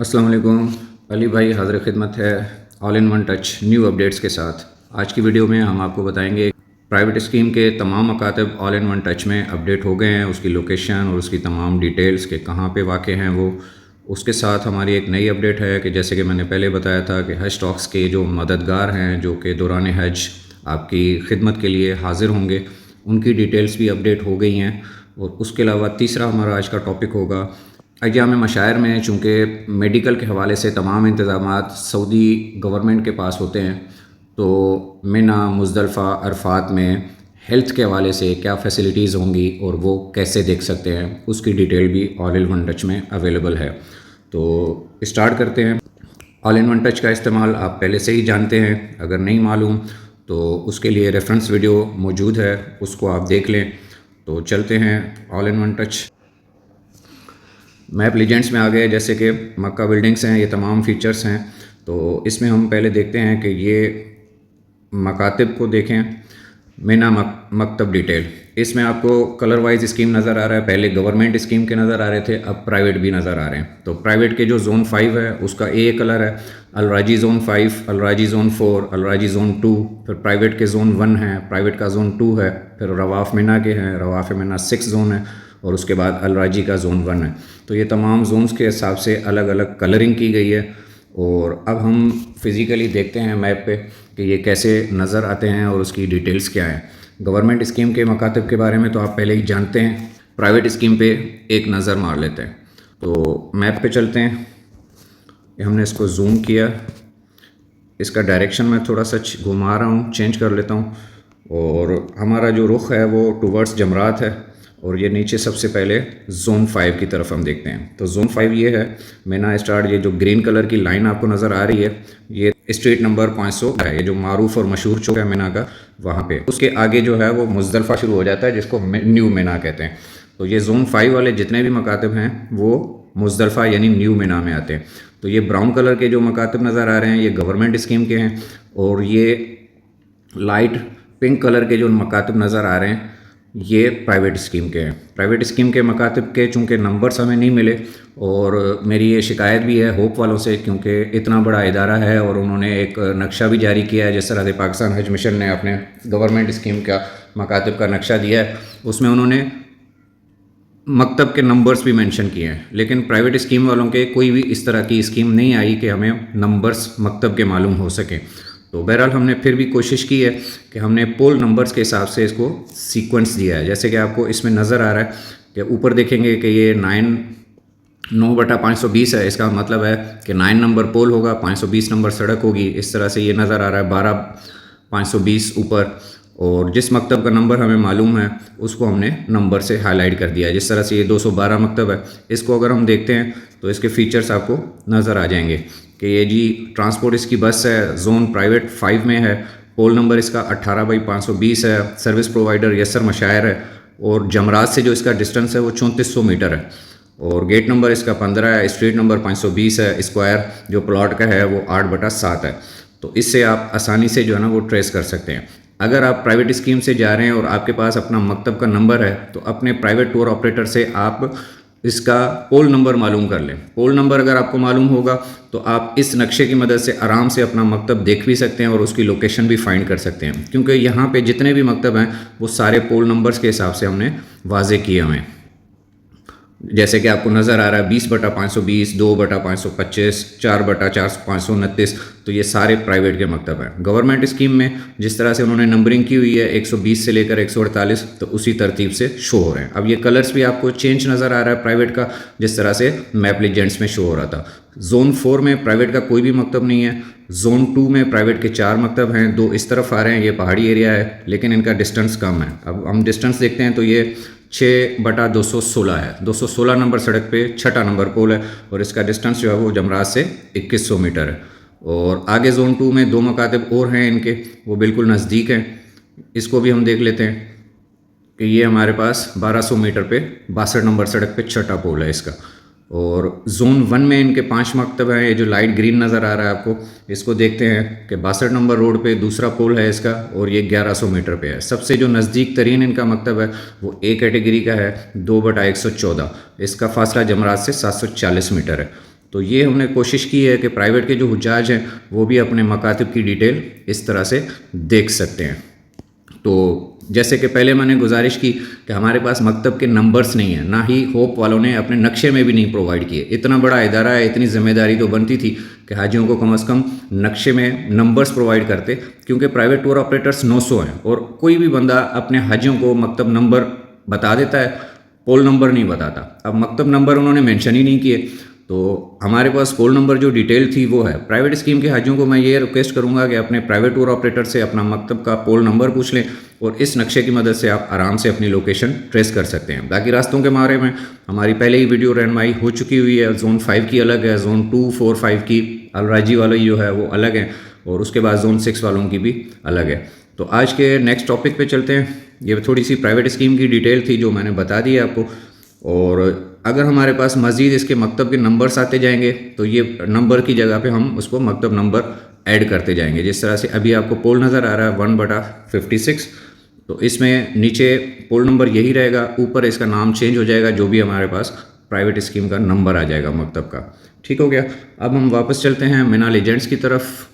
अस्सलाम वालेकुम। अली भाई हाज़िर खिदमत है all in one touch new updates के साथ। आज की वीडियो में हम आपको बताएंगे प्राइवेट स्कीम के तमाम मकातब ऑल इन वन टच में अपडेट हो गए हैं, उसकी लोकेशन और उसकी तमाम डिटेल्स के कहाँ पे वाक़ हैं वो। उसके साथ हमारी एक नई अपडेट है कि जैसे कि मैंने पहले बताया था कि हज स्टॉक्स के जो मददगार हैं जो कि दौरान हज आपकी खिदमत के लिए हाज़िर होंगे, उनकी डिटेल्स भी अपडेट हो गई हैं। और उसके अलावा तीसरा हमारा आज का टॉपिक होगा अय्याम मशायर में, चूँकि मेडिकल के हवाले से तमाम इंतज़ामात सऊदी गवर्नमेंट के पास होते हैं, तो मिना मुज़दलिफ़ा अरफात में हेल्थ के हवाले से क्या फ़ैसिलिटीज़ होंगी और वो कैसे देख सकते हैं, उसकी डिटेल भी ऑल इन वन टच में अवेलेबल है। तो स्टार्ट करते हैं। ऑल इन वन टच का इस्तेमाल आप पहले से ही जानते हैं, अगर नहीं मालूम तो उसके लिए रेफरेंस वीडियो मौजूद है, उसको आप देख लें। तो चलते हैं all in one touch. Map legends में आ गए, जैसे कि मक्का बिल्डिंग्स हैं, ये तमाम फ़ीचर्स हैं। तो इसमें हम पहले देखते हैं कि ये मकातिब को देखें। मिना मकतब डिटेल, इसमें आपको कलर वाइज स्कीम नज़र आ रहा है। पहले गवर्नमेंट स्कीम के नज़र आ रहे थे, अब प्राइवेट भी नज़र आ रहे हैं। तो प्राइवेट के जो ज़ोन 5 है उसका ए कलर है, अलराजी ज़ोन 5, अलराजी ज़ोन 4, अलराजी ज़ोन 2, फिर प्राइवेट के ज़ोन 1 है, प्राइवेट का ज़ोन 2 है, फिर रवाफ़ मिना के हैं, रवाफ़ मिना 6 ज़ोन है, और उसके बाद अलराजी का ज़ोन 1 है। तो ये तमाम जोन्स के हिसाब से अलग अलग कलरिंग की गई है। और अब हम फिज़िकली देखते हैं मैप पे कि ये कैसे नज़र आते हैं और उसकी डिटेल्स क्या हैं। गवर्नमेंट स्कीम के मकातब के बारे में तो आप पहले ही जानते हैं, प्राइवेट स्कीम पे एक नज़र मार लेते हैं। तो मैप पे चलते हैं। हमने इसको जूम किया, इसका डायरेक्शन मैं थोड़ा सा घुमा रहा हूँ, चेंज कर लेता हूँ। और हमारा जो रुख है वो टूवर्ड्स जमरात है, और ये नीचे सबसे पहले ज़ोन 5 की तरफ हम देखते हैं। तो ज़ोन 5 ये है मिना स्टार्ट। ये जो ग्रीन कलर की लाइन आपको नज़र आ रही है, ये स्ट्रीट नंबर 500 है, ये जो मारूफ और मशहूर चौक है मिना का, वहाँ पे उसके आगे जो है वो मुज़दलिफ़ा शुरू हो जाता है, जिसको न्यू मिना कहते हैं। तो ये ज़ोन 5 वाले जितने भी मकातब हैं वो मुज़दलिफ़ा यानी न्यू मिना में आते हैं। तो ये ब्राउन कलर के जो मकातब नज़र आ रहे हैं ये गवर्नमेंट स्कीम के हैं, और ये लाइट पिंक कलर के जो मकातब नज़र आ रहे हैं ये प्राइवेट स्कीम के हैं। प्राइवेट स्कीम के मकातब के चूँकि नंबर्स हमें नहीं मिले, और मेरी ये शिकायत भी है होप वालों से, क्योंकि इतना बड़ा इदारा है और उन्होंने एक नक्शा भी जारी किया है, जिस तरह से पाकिस्तान हज मिशन ने अपने गवर्नमेंट स्कीम का मकातब का नक्शा दिया है, उसमें उन्होंने मकतब के नंबर्स भी मेंशन किए हैं। लेकिन प्राइवेट स्कीम वालों के कोई भी इस तरह की स्कीम नहीं आई कि हमें नंबर्स मकतब के मालूम हो सकें। तो बहरहाल हमने फिर भी कोशिश की है कि हमने पोल नंबर्स के हिसाब से इसको सीक्वेंस दिया है। जैसे कि आपको इसमें नज़र आ रहा है कि ऊपर देखेंगे कि ये 9/520 है, इसका मतलब है कि 9 नंबर पोल होगा, 520 नंबर सड़क होगी। इस तरह से ये नज़र आ रहा है 12/520 ऊपर, और जिस मकतब का नंबर हमें मालूम है उसको हमने नंबर से हाईलाइट कर दिया है। जिस तरह से ये 212 मकतब है, इसको अगर हम देखते हैं तो इसके फ़ीचर्स आपको नज़र आ जाएंगे कि ये जी ट्रांसपोर्ट इसकी बस है, जोन प्राइवेट 5 में है, पोल नंबर इसका 18/520 है, सर्विस प्रोवाइडर यसर मशायर है, और जमरात से जो इसका डिस्टेंस है वो 3400 मीटर है, और गेट नंबर इसका 15 है, स्ट्रीट नंबर 520 है, स्क्वायर जो प्लॉट का है वो 8/7 है। तो इससे आप आसानी से जो है ना वो ट्रेस कर सकते हैं। अगर आप प्राइवेट स्कीम से जा रहे हैं और आपके पास अपना मकतब का नंबर है, तो अपने प्राइवेट टूर ऑपरेटर से आप इसका पोल नंबर मालूम कर लें। पोल नंबर अगर आपको मालूम होगा तो आप इस नक्शे की मदद से आराम से अपना मकतब देख भी सकते हैं और उसकी लोकेशन भी फाइंड कर सकते हैं, क्योंकि यहाँ पे जितने भी मकतब हैं वो सारे पोल नंबर्स के हिसाब से हमने वाजे किए हुए हैं। जैसे कि आपको नज़र आ रहा है 20/520, 2/525, 4/529, तो ये सारे प्राइवेट के मकतब हैं। गवर्नमेंट स्कीम में जिस तरह से उन्होंने नंबरिंग की हुई है 120 से लेकर 148, तो उसी तरतीब से शो हो रहे हैं। अब ये कलर्स भी आपको चेंज नज़र आ रहा है प्राइवेट का, जिस तरह से मैप लीजेंड्स में शो हो रहा था। जोन 4 में प्राइवेट का कोई भी मकतब नहीं है। जोन 2 में प्राइवेट के 4 मकतब हैं, 2 इस तरफ आ रहे हैं, ये पहाड़ी एरिया है, लेकिन इनका डिस्टेंस कम है। अब हम डिस्टेंस देखते हैं तो ये 6/216 है। 216 नंबर सड़क पे 6ठा नंबर पोल है, और इसका डिस्टेंस जो है वो जमरात से 2100 मीटर है। और आगे जोन 2 में 2 मकातब और हैं इनके, वो बिल्कुल नज़दीक हैं। इसको भी हम देख लेते हैं कि ये हमारे पास 1200 मीटर पे 62 नंबर सड़क पे 6ठा पोल है इसका। और जोन 1 में इनके 5 मकतब हैं। ये जो लाइट ग्रीन नज़र आ रहा है आपको, इसको देखते हैं कि 62 नंबर रोड पे दूसरा पोल है इसका, और ये 1100 मीटर पे है। सबसे जो नज़दीक तरीन इनका मकतब है वो ए कैटेगरी का है, 2/114। इसका फासला जमरात से 740 मीटर है। तो ये हमने कोशिश की है कि प्राइवेट के जो हुज्जाज हैं वो भी अपने मकातिब की डिटेल इस तरह से देख सकते हैं। तो जैसे कि पहले मैंने गुजारिश की कि हमारे पास मकतब के नंबर्स नहीं है, ना ही होप वालों ने अपने नक्शे में भी नहीं प्रोवाइड किए। इतना बड़ा इदारा है, इतनी ज़िम्मेदारी तो बनती थी कि हाजियों को कम से कम नक्शे में नंबर्स प्रोवाइड करते, क्योंकि प्राइवेट टूर ऑपरेटर्स 900 हैं और कोई भी बंदा अपने हाजियों को मकतब नंबर बता देता है, पोल नंबर नहीं बताता। अब मकतब नंबर उन्होंने मेंशन ही नहीं किए, तो हमारे पास पोल नंबर जो डिटेल थी वो है। प्राइवेट स्कीम के हाजियों को मैं ये रिक्वेस्ट करूंगा कि अपने प्राइवेट टूर ऑपरेटर से अपना मकतब का पोल नंबर पूछ लें और इस नक्शे की मदद से आप आराम से अपनी लोकेशन ट्रेस कर सकते हैं। बाकी रास्तों के बारे में हमारी पहले ही वीडियो रहनुमाई हो चुकी हुई है। जोन 5 की अलग है, जोन 2, 4, 5 की अलराजी वाली जो है वो अलग है और उसके बाद जोन 6 वालों की भी अलग है। तो आज के नेक्स्ट टॉपिक पे चलते हैं। ये थोड़ी सी प्राइवेट स्कीम की डिटेल थी जो मैंने बता दी है आपको, और अगर हमारे पास मज़ीद इसके मकतब के नंबर्स आते जाएंगे तो ये नंबर की जगह पे हम उसको मकतब नंबर ऐड करते जाएंगे। जिस तरह से अभी आपको पोल नज़र आ रहा है 1/56, तो इसमें नीचे पोल नंबर यही रहेगा, ऊपर इसका नाम चेंज हो जाएगा जो भी हमारे पास प्राइवेट स्कीम का नंबर आ जाएगा मकतब का। ठीक हो गया। अब हम वापस चलते हैं मिनाल एजेंट्स की तरफ।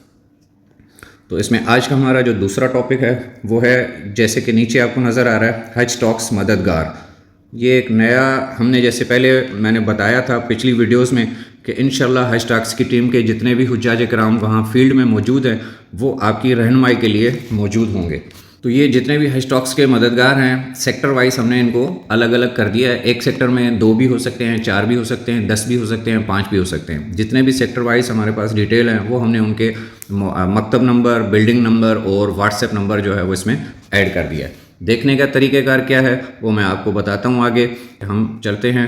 तो इसमें आज का हमारा जो दूसरा टॉपिक है वो है, जैसे कि नीचे आपको नज़र आ रहा है, हज टॉक्स मददगार। ये एक नया, हमने जैसे पहले मैंने बताया था पिछली वीडियोस में कि इंशाल्लाह हज टॉक्स की टीम के जितने भी हुज्जाज कराम वहाँ फील्ड में मौजूद हैं वो आपकी रहनुमाई के लिए मौजूद होंगे। तो ये जितने भी हज टॉक्स के मददगार हैं, सेक्टर वाइज हमने इनको अलग अलग कर दिया है। एक सेक्टर में 2 भी हो सकते हैं, 4 भी हो सकते हैं, 10 भी हो सकते हैं, 5 भी हो सकते हैं। जितने भी सेक्टर वाइज हमारे पास डिटेल हैं वो हमने उनके मकतब नंबर, बिल्डिंग नंबर और व्हाट्सएप नंबर जो है वो इसमें ऐड कर दिया है। देखने का तरीक़ेकार क्या है वो मैं आपको बताता हूँ आगे। हम चलते हैं।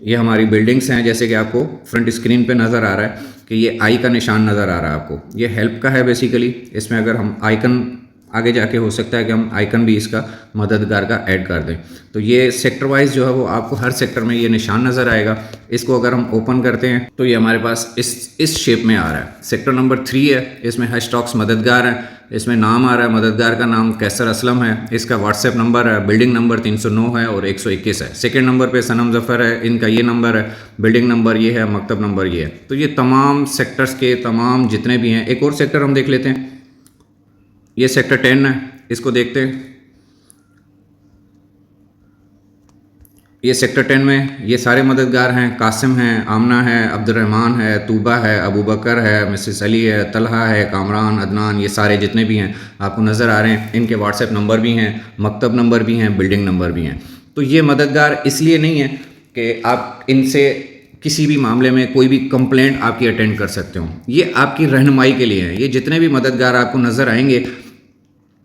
ये हमारी बिल्डिंग्स हैं, जैसे कि आपको फ्रंट स्क्रीन पे नज़र आ रहा है कि ये आई का निशान नज़र आ रहा है आपको। ये हेल्प का है बेसिकली। इसमें अगर हम आइकन, आगे जाके हो सकता है कि हम आइकन भी इसका मददगार का ऐड कर दें। तो ये सेक्टर वाइज जो है वो आपको हर सेक्टर में ये निशान नज़र आएगा। इसको अगर हम ओपन करते हैं तो ये हमारे पास इस शेप में आ रहा है। सेक्टर नंबर 3 है, इसमें हज टॉक्स मददगार है। इसमें नाम आ रहा है, मददगार का नाम कैसर असलम है। इसका व्हाट्सएप नंबर है, बिल्डिंग नंबर 309 है और 121 है। सेकेंड नंबर पे सनम जफ़र है, इनका ये नंबर है, बिल्डिंग नंबर ये है, मकतब नंबर ये है। तो ये तमाम सेक्टर्स के तमाम जितने भी हैं। एक और सेक्टर हम देख लेते हैं, ये सेक्टर 10 है, इसको देखते हैं। ये सेक्टर 10 में ये सारे मददगार हैं। कासिम हैं, आमना है, अब्दुर्रहमान है, तूबा है, अबू बकर है, मिसेस अली है, तलहा है, कामरान, अदनान, ये सारे जितने भी हैं आपको नज़र आ रहे हैं। इनके व्हाट्सएप नंबर भी हैं, मकतब नंबर भी हैं, बिल्डिंग नंबर भी हैं। तो ये मददगार इसलिए नहीं है कि आप इनसे किसी भी मामले में कोई भी कंप्लेंट आपकी अटेंड कर सकते हो। ये आपकी रहनुमाई के लिए है। ये जितने भी मददगार आपको नज़र आएंगे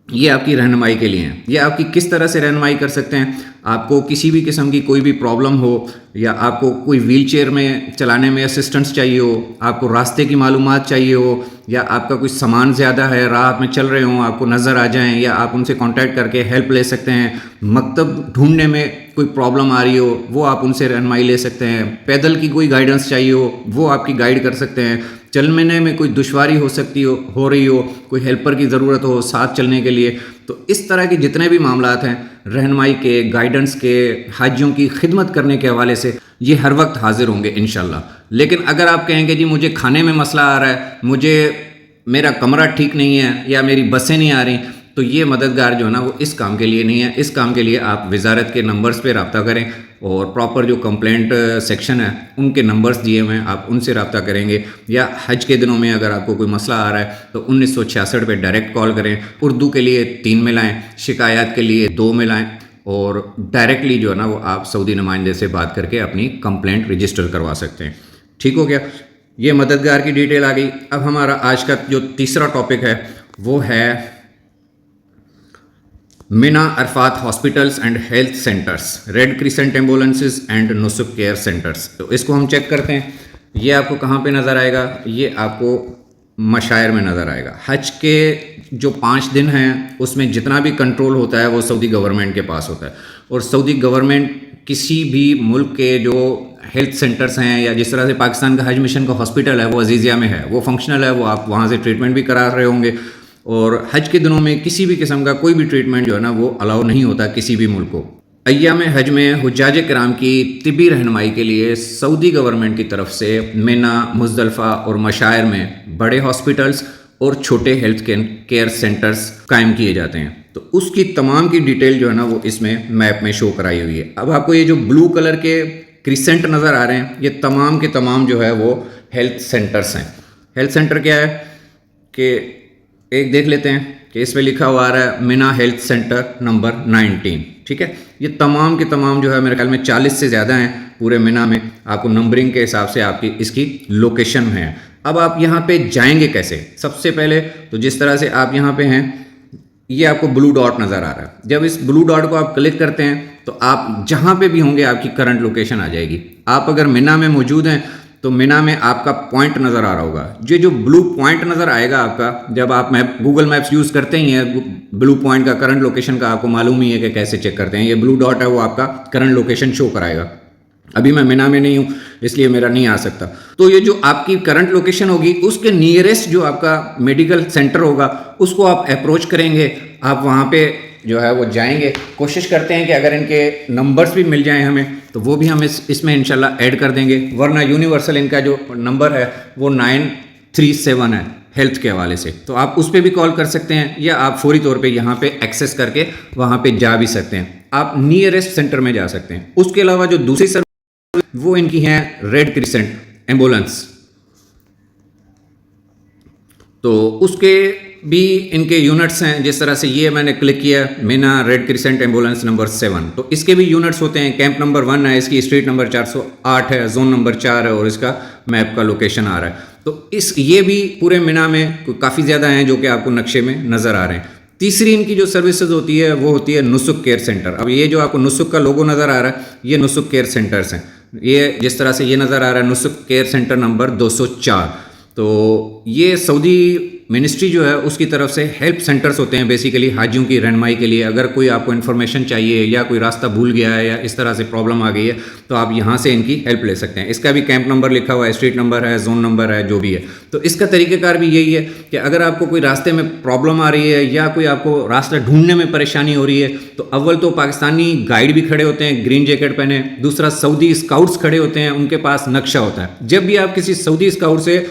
ये आपकी रहनुमाई के लिए हैं। ये आपकी किस तरह से रहनुमाई कर सकते हैं? आपको किसी भी किस्म की कोई भी प्रॉब्लम हो, या आपको कोई व्हील चेयर में चलाने में असिस्टेंस चाहिए हो, आपको रास्ते की मालूमात चाहिए हो, या आपका कुछ सामान ज़्यादा है, राह में चल रहे हो, आपको नज़र आ जाएं, या आप उनसे कांटेक्ट करके हेल्प ले सकते हैं। मकतब ढूंढने में कोई प्रॉब्लम आ रही हो वो आप उनसे रहनुमाई ले सकते हैं। पैदल की कोई गाइडेंस चाहिए हो वो आपकी गाइड कर सकते हैं। चलने में कोई दुश्वारी हो रही हो, कोई हेल्पर की ज़रूरत हो साथ चलने के लिए, तो इस तरह के जितने भी मामलात हैं रहनुमाई के, गाइडेंस के, हाजियों की खिदमत करने के हवाले से ये हर वक्त हाजिर होंगे इंशाल्लाह। लेकिन अगर आप कहेंगे जी मुझे खाने में मसला आ रहा है, मुझे मेरा कमरा ठीक नहीं है, या मेरी बसें नहीं आ रही, तो ये मददगार जो है ना वो इस काम के लिए नहीं है। इस काम के लिए आप वजारत के नंबर्स पे रब्ता करें और प्रॉपर जो कंप्लेंट सेक्शन है उनके नंबर्स दिए हुए हैं, आप उनसे रब्ता करेंगे। या हज के दिनों में अगर आपको कोई मसला आ रहा है तो 1966 पे डायरेक्ट कॉल करें। उर्दू के लिए 3 मिलाएँ, शिकायत के लिए 2 मिलाएँ, और डायरेक्टली जो है ना वो आप सऊदी नुमाइंदे से बात करके अपनी कंप्लेंट रजिस्टर करवा सकते हैं। ठीक हो गया। ये मददगार की डिटेल आ गई। अब हमारा आज का जो तीसरा टॉपिक है वो है Mina Arafat hospitals and health centres, red crescent ambulances and Nusuk care centres. तो इसको हम चेक करते हैं। ये आपको कहाँ पे नज़र आएगा? ये आपको मशायर में नज़र आएगा। हज के जो 5 दिन हैं उसमें जितना भी कंट्रोल होता है वो सऊदी गवर्नमेंट के पास होता है, और सऊदी गवर्नमेंट किसी भी मुल्क के जो हेल्थ सेंटर्स हैं, या जिस तरह से पाकिस्तान का हज मिशन का हॉस्पिटल है वो अजीज़िया में है, वो फंक्शनल है, वो आप वहाँ से ट्रीटमेंट भी करा रहे होंगे। और हज के दिनों में किसी भी किस्म का कोई भी ट्रीटमेंट जो है ना वो अलाउ नहीं होता किसी भी मुल्क को। अय्याम हज में हुज्जाज किराम की तिबी रहनुमाई के लिए सऊदी गवर्नमेंट की तरफ से मिना, मुज़दलिफ़ा और मशायर में बड़े हॉस्पिटल्स और छोटे हेल्थ केयर सेंटर्स कायम किए जाते हैं। तो उसकी तमाम की डिटेल जो है ना वो इसमें मैप में शो कराई हुई है। अब आपको ये जो ब्लू कलर के क्रिसेंट नज़र आ रहे हैं, ये तमाम के तमाम जो है वो हेल्थ सेंटर्स हैं। हेल्थ सेंटर क्या है कि एक देख लेते हैं कि इसमें लिखा हुआ आ रहा है मिना हेल्थ सेंटर नंबर 19, ठीक है। ये तमाम के तमाम जो है मेरे ख्याल में 40 से ज़्यादा हैं पूरे मिना में। आपको नंबरिंग के हिसाब से आपकी इसकी लोकेशन है। अब आप यहाँ पे जाएंगे कैसे? सबसे पहले तो जिस तरह से आप यहाँ पे हैं, ये आपको ब्लू डॉट नज़र आ रहा है। जब इस ब्लू डॉट को आप क्लिक करते हैं तो आप जहाँ पे भी होंगे आपकी करंट लोकेशन आ जाएगी। आप अगर मिना में मौजूद हैं तो मिना में आपका पॉइंट नज़र आ रहा होगा। ये जो ब्लू पॉइंट नज़र आएगा आपका, जब आप गूगल मैप्स यूज़ करते ही हैं, ब्लू पॉइंट का करंट लोकेशन का आपको मालूम ही है कि कैसे चेक करते हैं। ये ब्लू डॉट है वो आपका करंट लोकेशन शो कराएगा। अभी मैं मिना में नहीं हूँ इसलिए मेरा नहीं आ सकता। तो ये जो आपकी करंट लोकेशन होगी उसके नियरेस्ट जो आपका मेडिकल सेंटर होगा उसको आप अप्रोच करेंगे। आप वहाँ पे जो है वो जाएंगे। कोशिश करते हैं कि अगर इनके नंबर्स भी मिल जाएं हमें तो वो भी हम इसमें इंशाल्लाह ऐड कर देंगे, वरना यूनिवर्सल इनका जो नंबर है वो 937 है हेल्थ के हवाले से। तो आप उस पर भी कॉल कर सकते हैं या आप फौरी तौर पे यहाँ पे एक्सेस करके वहाँ पे जा भी सकते हैं। आप नियरेस्ट सेंटर में जा सकते हैं। उसके अलावा जो दूसरी सर्विस वो इनकी हैं रेड क्रिसेंट एम्बुलेंस, तो उसके भी इनके यूनिट्स हैं। जिस तरह से ये मैंने क्लिक किया मिना रेड क्रिसेंट एम्बुलेंस नंबर 7, तो इसके भी यूनिट्स होते हैं। कैंप नंबर 1 है, इसकी स्ट्रीट नंबर 408 है, जोन नंबर 4 है और इसका मैप का लोकेशन आ रहा है। तो ये भी पूरे मिना में काफ़ी ज़्यादा हैं जो कि आपको नक्शे में नज़र आ रहे हैं। तीसरी इनकी जो सर्विसेज होती है वो होती है नुसुक केयर सेंटर। अब ये जो आपको नुसुक का लोगो नज़र आ रहा है ये नुसुक केयर सेंटर्स हैं। ये जिस तरह से ये नज़र आ रहा है नुसुक केयर सेंटर नंबर 204, तो ये सऊदी मिनिस्ट्री जो है उसकी तरफ से हेल्प सेंटर्स होते हैं बेसिकली हाजियों की रहनुमाई के लिए। अगर कोई आपको इन्फॉर्मेशन चाहिए या कोई रास्ता भूल गया है या इस तरह से प्रॉब्लम आ गई है तो आप यहाँ से इनकी हेल्प ले सकते हैं। इसका भी कैंप नंबर लिखा हुआ है, स्ट्रीट नंबर है, जोन नंबर है, जो भी है। तो इसका तरीक़ेकार भी यही है कि अगर आपको कोई रास्ते में प्रॉब्लम आ रही है या कोई आपको रास्ता ढूंढने में परेशानी हो रही है तो अव्वल तो पाकिस्तानी गाइड भी खड़े होते हैं ग्रीन जैकेट पहने, दूसरा सऊदी स्काउट्स खड़े होते हैं, उनके पास नक्शा होता है। जब भी आप किसी सऊदी स्काउट से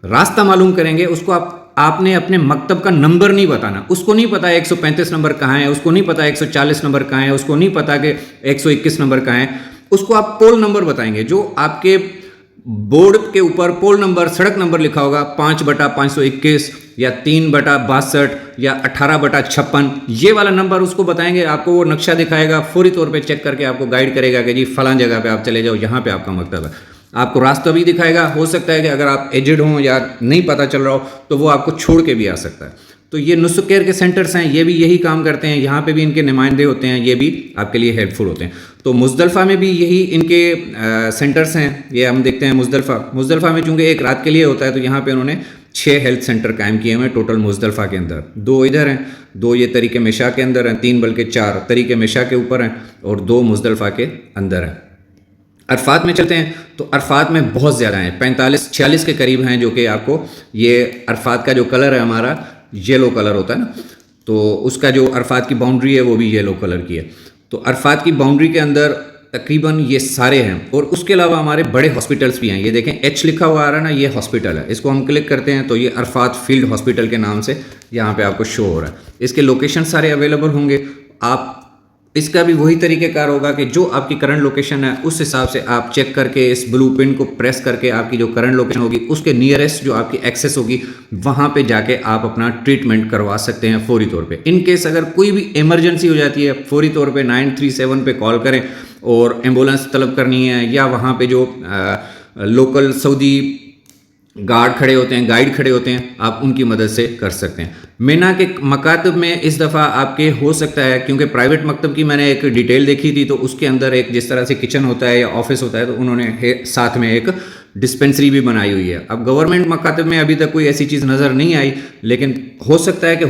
रास्ता मालूम करेंगे उसको आपने अपने मकतब का नंबर नहीं बताना। उसको नहीं पता 135 नंबर कहाँ है, उसको नहीं पता 140 नंबर कहाँ है, उसको नहीं पता कि 121 नंबर कहाँ है। उसको आप पोल नंबर बताएंगे जो आपके बोर्ड के ऊपर पोल नंबर, सड़क नंबर लिखा होगा 5/521 या 3/62 या 18/56, ये वाला नंबर उसको बताएंगे। आपको वो नक्शा दिखाएगा, फौरी तौर पे चेक करके आपको गाइड करेगा कि जी फलां जगह पे आप चले जाओ, यहाँ पे आपका मकतब है। आपको रास्ता भी दिखाएगा। हो सकता है कि अगर आप एजेड हों या नहीं पता चल रहा हो तो वो आपको छोड़ के भी आ सकता है। तो ये नुसुक केयर के सेंटर्स हैं, ये भी यही काम करते हैं। यहाँ पे भी इनके नुमाइंदे होते हैं, ये भी आपके लिए हेल्पफुल होते हैं। तो मुज़दलिफ़ा में भी यही इनके सेंटर्स हैं। ये हम देखते हैं मुज़दलिफ़ा में चूँकि एक रात के लिए होता है तो यहाँ पर उन्होंने 6 हेल्थ सेंटर कायम किए हुए टोटल मुज़दलिफ़ा के अंदर। 2 इधर हैं, 2 ये तरीक़े मिशा के अंदर हैं, 3 बल्कि 4 तरीक़े मिशा के ऊपर हैं और 2 मुज़दलिफ़ा के अंदर हैं। अरफात में चलते हैं तो अरफात में बहुत ज़्यादा हैं, 45-46 के करीब हैं, जो कि आपको ये अरफात का जो कलर है हमारा येलो कलर होता है ना, तो उसका जो अरफात की बाउंड्री है वो भी येलो कलर की है। तो अरफात की बाउंड्री के अंदर तकरीबन ये सारे हैं और उसके अलावा हमारे बड़े हॉस्पिटल्स भी हैं। ये देखें एच लिखा हुआ आ रहा है ना, ये हॉस्पिटल है। इसको हम क्लिक करते हैं तो ये अरफात फील्ड हॉस्पिटल के नाम से यहाँ पे आपको शो हो रहा है। इसके लोकेशन सारे अवेलेबल होंगे। आप इसका भी वही तरीक़ेकार होगा कि जो आपकी करंट लोकेशन है उस हिसाब से आप चेक करके इस ब्लू पिन को प्रेस करके आपकी जो करंट लोकेशन होगी उसके नियरेस्ट जो आपकी एक्सेस होगी वहाँ पे जाके आप अपना ट्रीटमेंट करवा सकते हैं फौरी तौर पे। इन केस अगर कोई भी इमरजेंसी हो जाती है फौरी तौर पे 937 पे कॉल करें और एम्बुलेंस तलब करनी है, या वहाँ पे जो लोकल सऊदी गार्ड खड़े होते हैं, गाइड खड़े होते हैं, आप उनकी मदद से कर सकते हैं। मिना के मकातब में इस दफ़ा आपके हो सकता है, क्योंकि प्राइवेट मकतब की मैंने एक डिटेल देखी थी तो उसके अंदर एक जिस तरह से किचन होता है या ऑफिस होता है तो उन्होंने साथ में एक डिस्पेंसरी भी बनाई हुई है। अब गवर्नमेंट मकातब में अभी तक कोई ऐसी चीज़ नज़र नहीं आई, लेकिन हो सकता है कि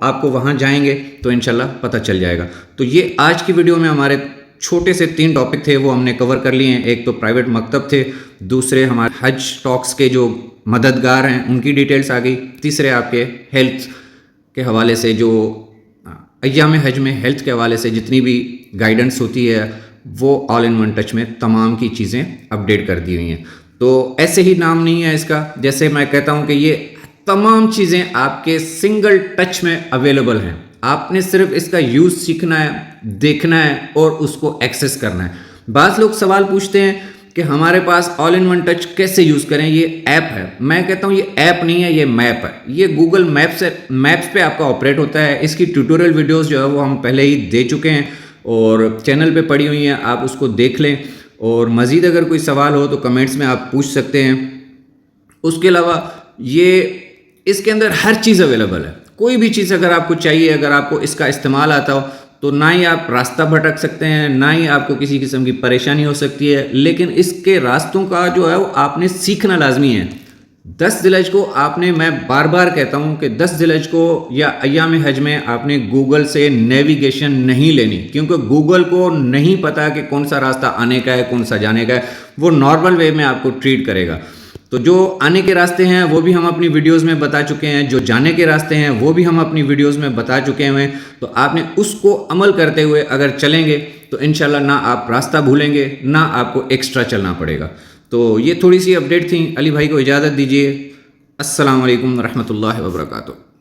आपको वहाँ जाएंगे तो इंशाल्लाह पता चल जाएगा। तो ये आज की वीडियो में हमारे छोटे से 3 टॉपिक थे वो हमने कवर कर लिए हैं। एक तो प्राइवेट मकतब थे, दूसरे हमारे हज टॉक्स के जो मददगार हैं उनकी डिटेल्स आ गई, तीसरे आपके हेल्थ के हवाले से जो अय्याम हज में हेल्थ के हवाले से जितनी भी गाइडेंस होती है वो ऑल इन वन टच में तमाम की चीज़ें अपडेट कर दी हुई हैं। तो ऐसे ही नाम नहीं है इसका, जैसे मैं कहता हूँ कि ये तमाम चीज़ें आपके सिंगल टच में अवेलेबल हैं। आपने सिर्फ इसका यूज़ सीखना है, देखना है और उसको एक्सेस करना है। बाज़ लोग सवाल पूछते हैं कि हमारे पास ऑल इन वन टच कैसे यूज़ करें, ये ऐप है। मैं कहता हूँ ये ऐप नहीं है, ये मैप है। ये गूगल मैप्स पे आपका ऑपरेट होता है। इसकी ट्यूटोरियल वीडियोस जो है वो हम पहले ही दे चुके हैं और चैनल पे पड़ी हुई हैं, आप उसको देख लें। और मज़ीद अगर कोई सवाल हो तो कमेंट्स में आप पूछ सकते हैं। उसके अलावा ये इसके अंदर हर चीज़ अवेलेबल है। कोई भी चीज़ अगर आपको चाहिए, अगर आपको इसका इस्तेमाल आता हो तो ना ही आप रास्ता भटक सकते हैं, ना ही आपको किसी किस्म की परेशानी हो सकती है। लेकिन इसके रास्तों का जो है वो आपने सीखना लाजमी है। 10 ज़िलहज को आपने, मैं बार बार कहता हूँ कि 10 ज़िलहज को या अय्याम हज में आपने गूगल से नेविगेशन नहीं लेनी, क्योंकि गूगल को नहीं पता कि कौन सा रास्ता आने का है, कौन सा जाने का है। वो नॉर्मल वे में आपको ट्रीट करेगा। तो जो आने के रास्ते हैं वो भी हम अपनी वीडियोस में बता चुके हैं, जो जाने के रास्ते हैं वो भी हम अपनी वीडियोस में बता चुके हैं। तो आपने उसको अमल करते हुए अगर चलेंगे तो इंशाल्लाह ना आप रास्ता भूलेंगे, ना आपको एक्स्ट्रा चलना पड़ेगा। तो ये थोड़ी सी अपडेट थी। अली भाई को इजाज़त दीजिए। अस्सलाम वालेकुम रहमतुल्लाहि व बरकातुहू।